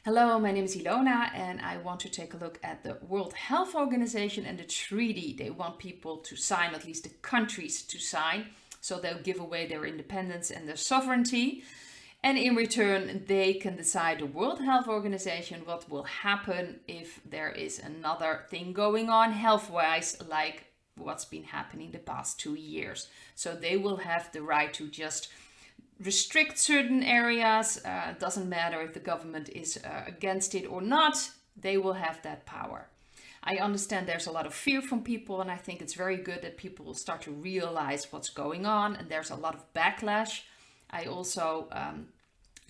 Hello, my name is Ilona and I want to take a look at the World Health Organization and the treaty they want people to sign, at least the countries to sign. So they'll give away their independence and their sovereignty. And in return, they can decide, the World Health Organization, what will happen if there is another thing going on health-wise, like what's been happening the past 2 years. So they will have the right to just restrict certain areas. Doesn't matter if the government is against it or not, they will have that power. I understand there's a lot of fear from people, and I think it's very good that people will start to realize what's going on, and there's a lot of backlash. I also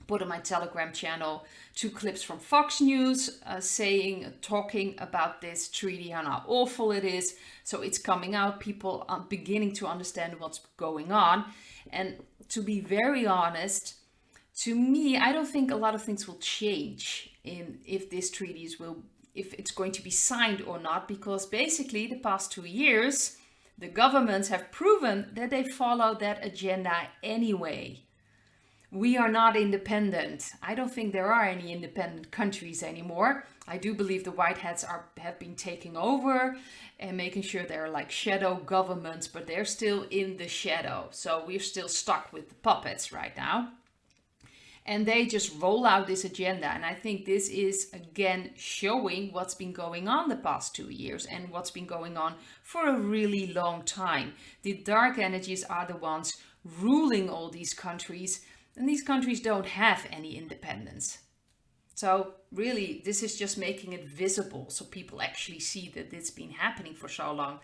put on my Telegram channel 2 clips from Fox News talking about this treaty and how awful it is. So it's coming out, people are beginning to understand what's going on. And to be very honest, to me, I don't think a lot of things will change if this treaty if it's going to be signed or not, because basically the past 2 years, the governments have proven that they follow that agenda anyway. We are not independent. I don't think there are any independent countries anymore. I do believe the white hats have been taking over and making sure they're like shadow governments, but they're still in the shadow. So we're still stuck with the puppets right now. And they just roll out this agenda. And I think this is again showing what's been going on the past 2 years and what's been going on for a really long time. The dark energies are the ones ruling all these countries. And these countries don't have any independence. So really, this is just making it visible so people actually see that it's been happening for so long.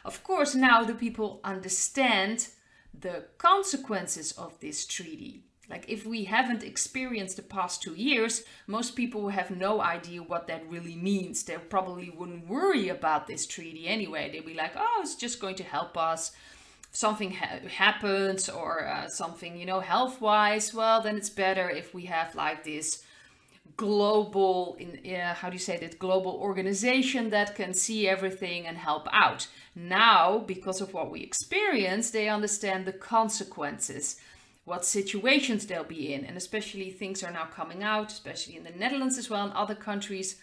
Of course, now the people understand the consequences of this treaty. Like if we haven't experienced the past 2 years, most people will have no idea what that really means. They probably wouldn't worry about this treaty anyway. They'd be like, oh, it's just going to help us. Something happens or something, health-wise, well, then it's better if we have like this global, global organization that can see everything and help out. Now, because of what we experience, they understand the consequences, what situations they'll be in. And especially things are now coming out, especially in the Netherlands as well, and other countries,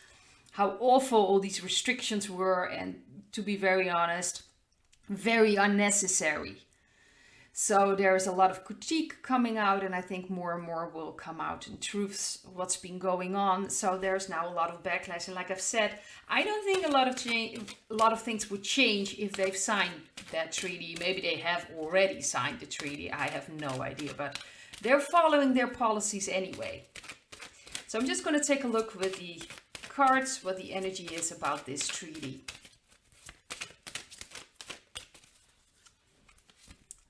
how awful all these restrictions were. And to be very honest, very unnecessary. So there is a lot of critique coming out, and I think more and more will come out in truths what's been going on. So there's now a lot of backlash, and like I've said, I don't think a lot of things would change if they've signed that treaty. Maybe they have already signed the treaty, I have no idea, but they're following their policies anyway. So I'm just going to take a look with the cards what the energy is about this treaty.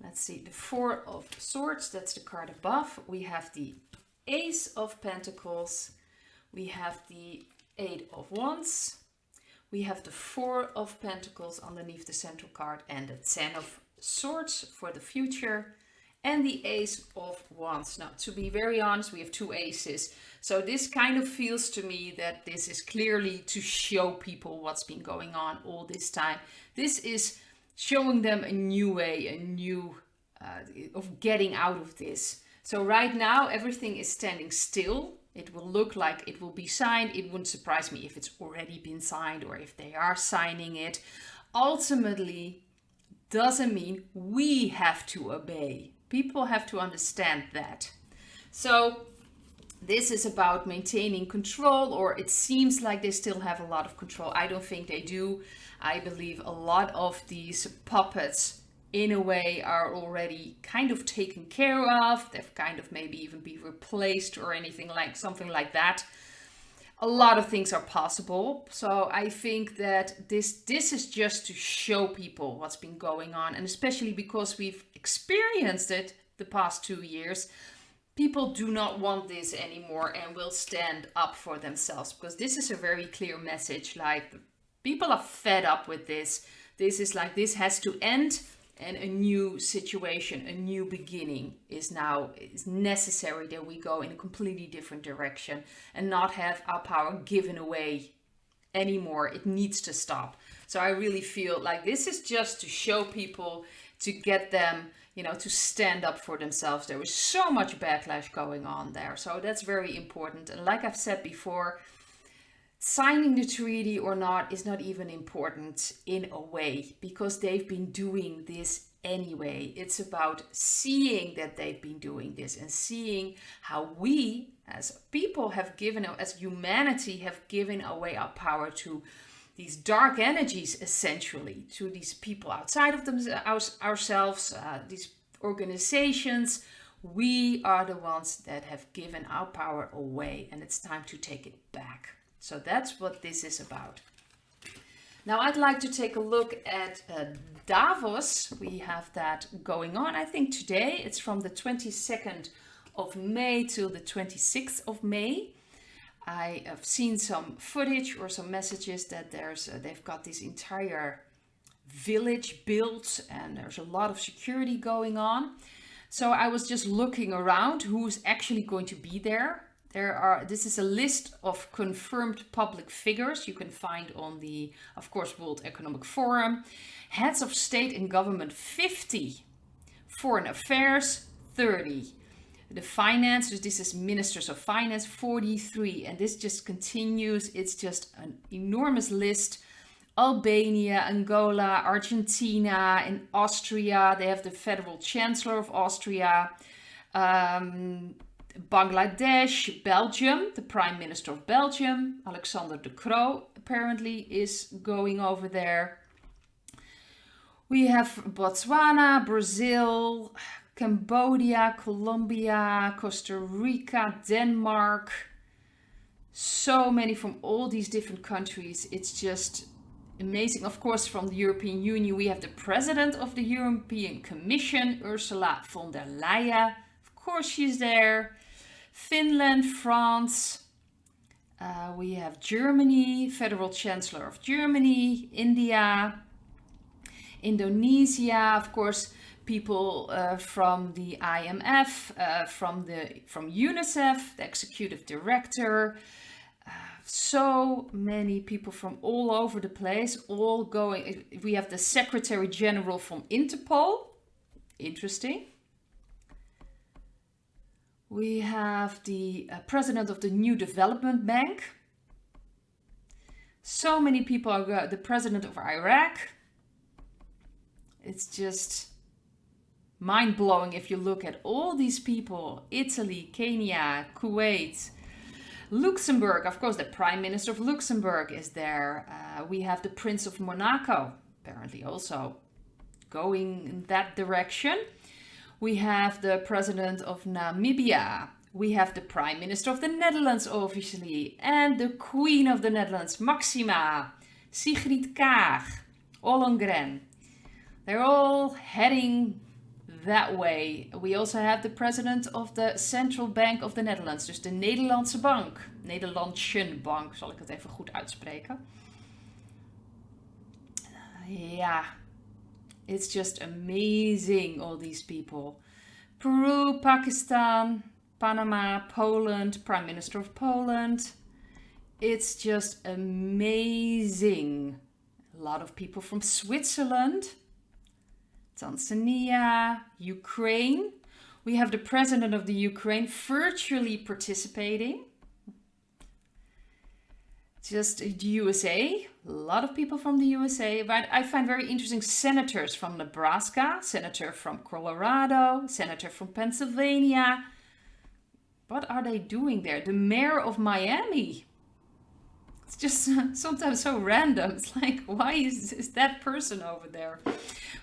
Let's see, the 4 of Swords, that's the card above. We have the Ace of Pentacles. We have the 8 of Wands. We have the 4 of Pentacles underneath the central card and the 10 of Swords for the future. And the Ace of Wands. Now, to be very honest, we have 2 aces. So this kind of feels to me that this is clearly to show people what's been going on all this time. This is showing them a new way, a new of getting out of this. So right now, everything is standing still. It will look like it will be signed. It wouldn't surprise me if it's already been signed or if they are signing it. Ultimately, doesn't mean we have to obey. People have to understand that. So this is about maintaining control, or it seems like they still have a lot of control. I don't think they do. I believe a lot of these puppets, in a way, are already kind of taken care of. They've kind of maybe even be replaced or anything like something like that. A lot of things are possible. So I think that this is just to show people what's been going on. And especially because we've experienced it the past 2 years, people do not want this anymore and will stand up for themselves. Because this is a very clear message. Like, people are fed up with this. This is like, this has to end. And a new situation, a new beginning is necessary, that we go in a completely different direction and not have our power given away anymore. It needs to stop. So I really feel like this is just to show people, to get them, to stand up for themselves. There was so much backlash going on there. So that's very important. And like I've said before, signing the treaty or not is not even important in a way, because they've been doing this anyway. It's about seeing that they've been doing this and seeing how we as people have given, as humanity, have given away our power to these dark energies, essentially, to these people outside of ourselves, these organizations. We are the ones that have given our power away, and it's time to take it back. So that's what this is about. Now I'd like to take a look at Davos. We have that going on, I think today. It's from the 22nd of May till the 26th of May. I have seen some footage or some messages that they've got this entire village built and there's a lot of security going on. So I was just looking around who's actually going to be there. This is a list of confirmed public figures you can find on the, of course, World Economic Forum. Heads of state and government, 50. Foreign affairs, 30. The finance, so this is ministers of finance, 43. And this just continues. It's just an enormous list. Albania, Angola, Argentina, and Austria. They have the federal chancellor of Austria. Bangladesh, Belgium, the Prime Minister of Belgium, Alexander De Croo, apparently is going over there. We have Botswana, Brazil, Cambodia, Colombia, Costa Rica, Denmark. So many from all these different countries. It's just amazing. Of course, from the European Union, we have the President of the European Commission, Ursula von der Leyen. Of course, she's there. Finland, France, we have Germany, Federal Chancellor of Germany, India, Indonesia, of course, people from the IMF, from UNICEF, the Executive Director, so many people from all over the place, all going. We have the Secretary General from Interpol, interesting. We have the president of the New Development Bank. So many people are the president of Iraq. It's just mind-blowing if you look at all these people. Italy, Kenya, Kuwait, Luxembourg. Of course, the Prime Minister of Luxembourg is there. We have the Prince of Monaco, apparently also going in that direction. We have the President of Namibia. We have the Prime Minister of the Netherlands, obviously. And the Queen of the Netherlands, Maxima, Sigrid Kaag, Ollongren. They're all heading that way. We also have the President of the Central Bank of the Netherlands. Dus de Nederlandse bank. Nederlandse bank, zal ik het even goed uitspreken. Ja. It's just amazing, all these people. Peru, Pakistan, Panama, Poland, Prime Minister of Poland. It's just amazing. A lot of people from Switzerland, Tanzania, Ukraine. We have the President of the Ukraine virtually participating. Just the USA, a lot of people from the USA, but I find very interesting senators from Nebraska, senator from Colorado, senator from Pennsylvania. What are they doing there? The mayor of Miami. It's just sometimes so random. It's like, why is that person over there?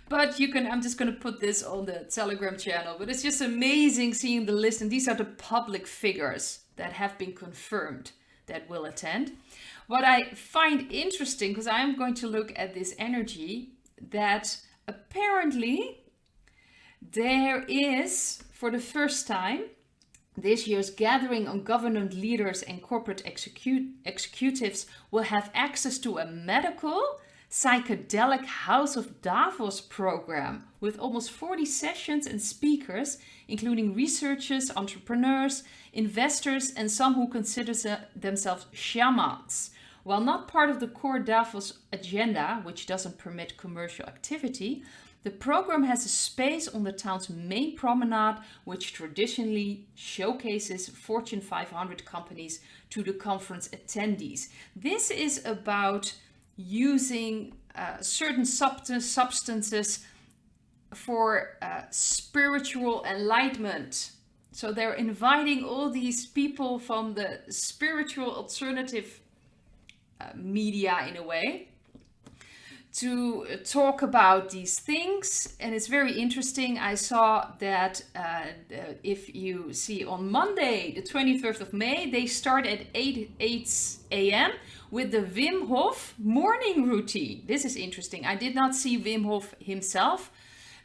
But I'm just going to put this on the Telegram channel, but it's just amazing seeing the list. And these are the public figures that have been confirmed that will attend. What I find interesting, because I'm going to look at this energy, that apparently there is, for the first time, this year's gathering on government leaders and corporate executives will have access to a medical psychedelic House of Davos program with almost 40 sessions and speakers, including researchers, entrepreneurs, investors, and some who consider themselves shamans. While not part of the core Davos agenda, which doesn't permit commercial activity, The program has a space on the town's main promenade, which traditionally showcases Fortune 500 companies to the conference attendees. This is about using certain substances for spiritual enlightenment. So they're inviting all these people from the spiritual alternative media, in a way, to talk about these things. And it's very interesting. I saw that if you see on Monday, the 23rd of May, they start at 8 a.m. with the Wim Hof morning routine. This is interesting. I did not see Wim Hof himself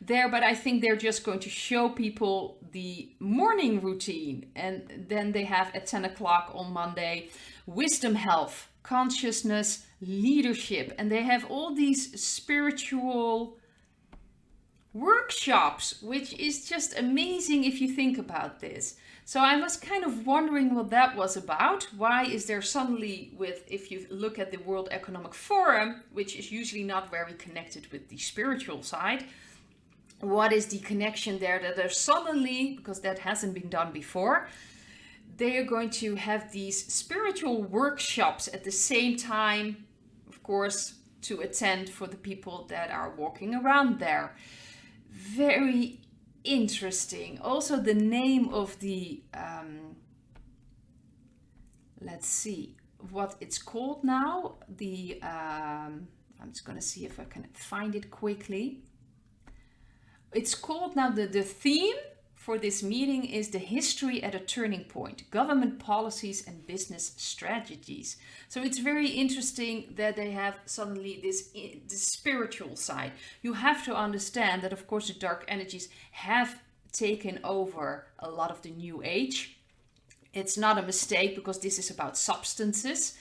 there, but I think they're just going to show people the morning routine. And then they have at 10 o'clock on Monday, wisdom, health, consciousness, leadership, and they have all these spiritual workshops, which is just amazing if you think about this. So I was kind of wondering what that was about. Why is there suddenly, if you look at the World Economic Forum, which is usually not very connected with the spiritual side, what is the connection there that there's suddenly, because that hasn't been done before, they are going to have these spiritual workshops at the same time, of course, to attend for the people that are walking around there. Very interesting. Also, the name of the, let's see what it's called now. I'm just going to see if I can find it quickly. It's called now, the theme for this meeting is the history at a turning point, government policies and business strategies. So it's very interesting that they have suddenly this spiritual side. You have to understand that, of course, the dark energies have taken over a lot of the new age. It's not a mistake, because this is about substances.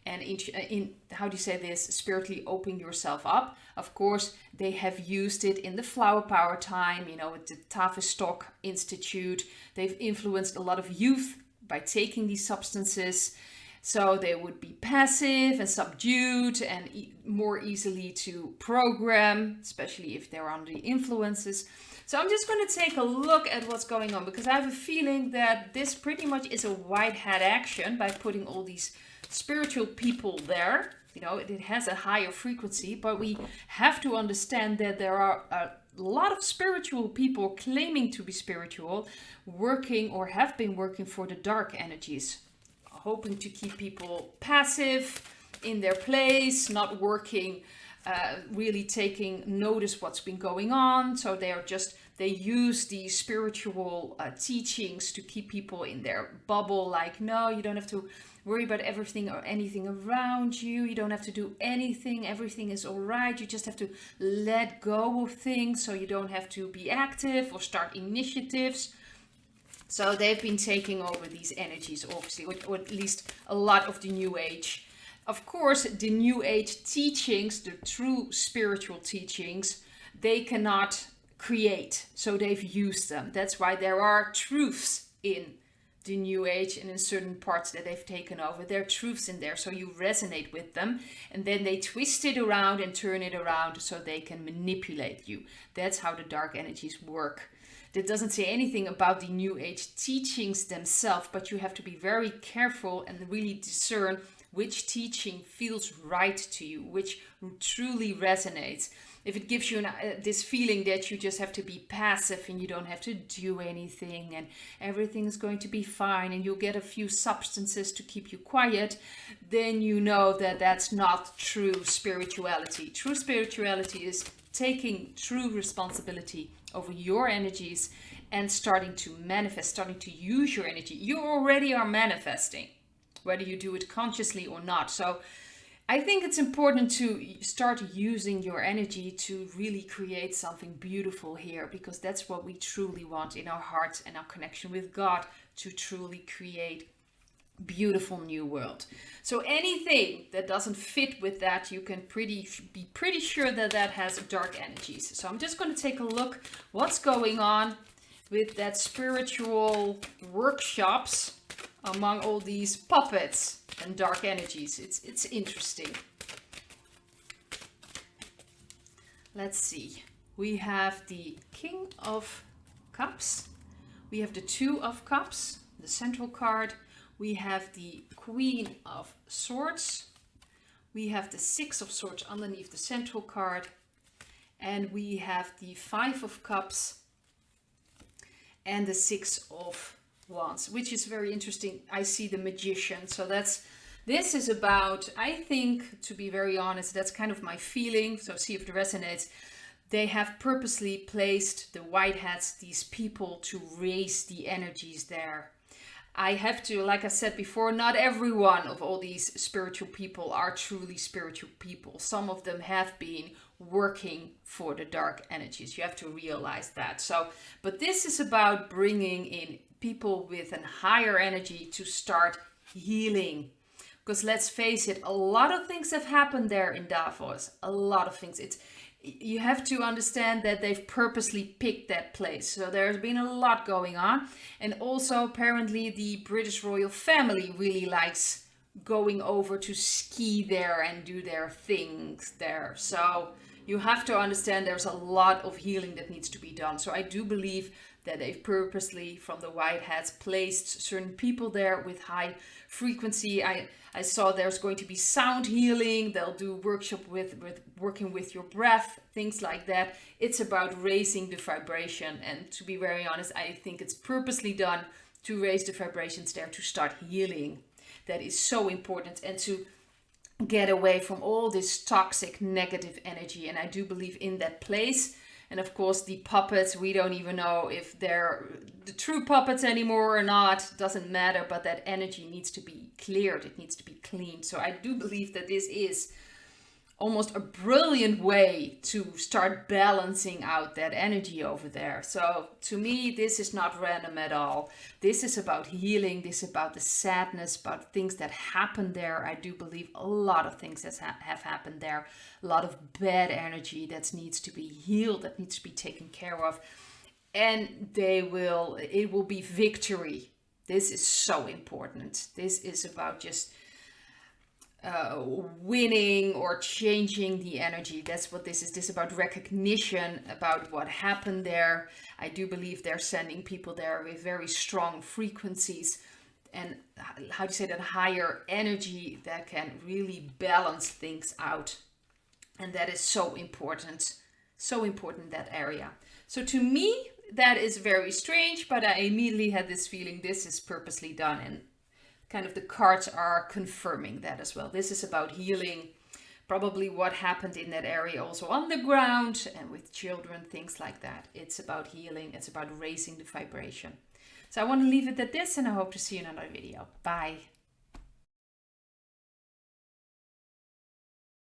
And in how do you say this, spiritually opening yourself up. Of course, they have used it in the flower power time, with the Tavistock Institute. They've influenced a lot of youth by taking these substances. So they would be passive and subdued and more easily to program, especially if they're under the influences. So I'm just going to take a look at what's going on, because I have a feeling that this pretty much is a white hat action by putting all these spiritual people there. It has a higher frequency, but we have to understand that there are a lot of spiritual people claiming to be spiritual, working or have been working for the dark energies, hoping to keep people passive in their place, not working, really taking notice what's been going on. So they use these spiritual teachings to keep people in their bubble, like, no, you don't have to worry about everything or anything around you. You don't have to do anything. Everything is all right. You just have to let go of things, so you don't have to be active or start initiatives. So they've been taking over these energies, obviously, or at least a lot of the New Age. Of course, the New Age teachings, the true spiritual teachings, they cannot create. So they've used them. That's why there are truths in the New Age and in certain parts that they've taken over. There are truths in there, so you resonate with them, and then they twist it around and turn it around so they can manipulate you. That's how the dark energies work. That doesn't say anything about the New Age teachings themselves, but you have to be very careful and really discern which teaching feels right to you, which truly resonates. If it gives you this feeling that you just have to be passive and you don't have to do anything and everything's going to be fine and you'll get a few substances to keep you quiet, then you know that that's not true spirituality. True spirituality is taking true responsibility over your energies and starting to manifest, starting to use your energy. You already are manifesting, whether you do it consciously or not. So I think it's important to start using your energy to really create something beautiful here, because that's what we truly want in our hearts and our connection with God, to truly create beautiful new world. So anything that doesn't fit with that, you can be pretty sure that has dark energies. So I'm just going to take a look what's going on with that spiritual workshops among all these puppets and dark energies. It's interesting. Let's see. we have the King of Cups, we have the Two of Cups, the central card, we have the Queen of Swords, we have the Six of Swords underneath the central card, and we have the Five of Cups and the Six of Wands, which is very interesting. I see the Magician. So this is about, I think, to be very honest, that's kind of my feeling. So see if it resonates. They have purposely placed the white hats, these people, to raise the energies there. I have to, like I said before, not every one of all these spiritual people are truly spiritual people. Some of them have been working for the dark energies. You have to realize that. So, but this is about bringing in people with a higher energy to start healing. Because let's face it, a lot of things have happened there in Davos. A lot of things. You have to understand that they've purposely picked that place. So there's been a lot going on. And also apparently the British royal family really likes going over to ski there and do their things there. So you have to understand there's a lot of healing that needs to be done. So I do believe that they've purposely, from the white hats, placed certain people there with high frequency. I saw there's going to be sound healing. They'll do workshop with working with your breath, things like that. It's about raising the vibration. And to be very honest, I think it's purposely done to raise the vibrations there, to start healing. That is so important, and to get away from all this toxic negative energy. And I do believe in that place. And of course the puppets, we don't even know if they're the true puppets anymore or not. Doesn't matter, but that energy needs to be cleared. It needs to be cleaned. So I do believe that this is almost a brilliant way to start balancing out that energy over there. So to me, this is not random at all. This is about healing. This is about the sadness, about things that happened there. I do believe a lot of things have happened there. A lot of bad energy that needs to be healed, that needs to be taken care of. And it will be victory. This is so important. This is about just winning or changing the energy. That's what this is. This is about recognition about what happened there. I do believe they're sending people there with very strong frequencies and, how do you say that, higher energy that can really balance things out. And that is so important that area. So to me, that is very strange, but I immediately had this feeling this is purposely done, and kind of the cards are confirming that as well. This is about healing, probably what happened in that area also on the ground and with children, things like that. It's about healing. It's about raising the vibration. So I want to leave it at this, and I hope to see you in another video. Bye.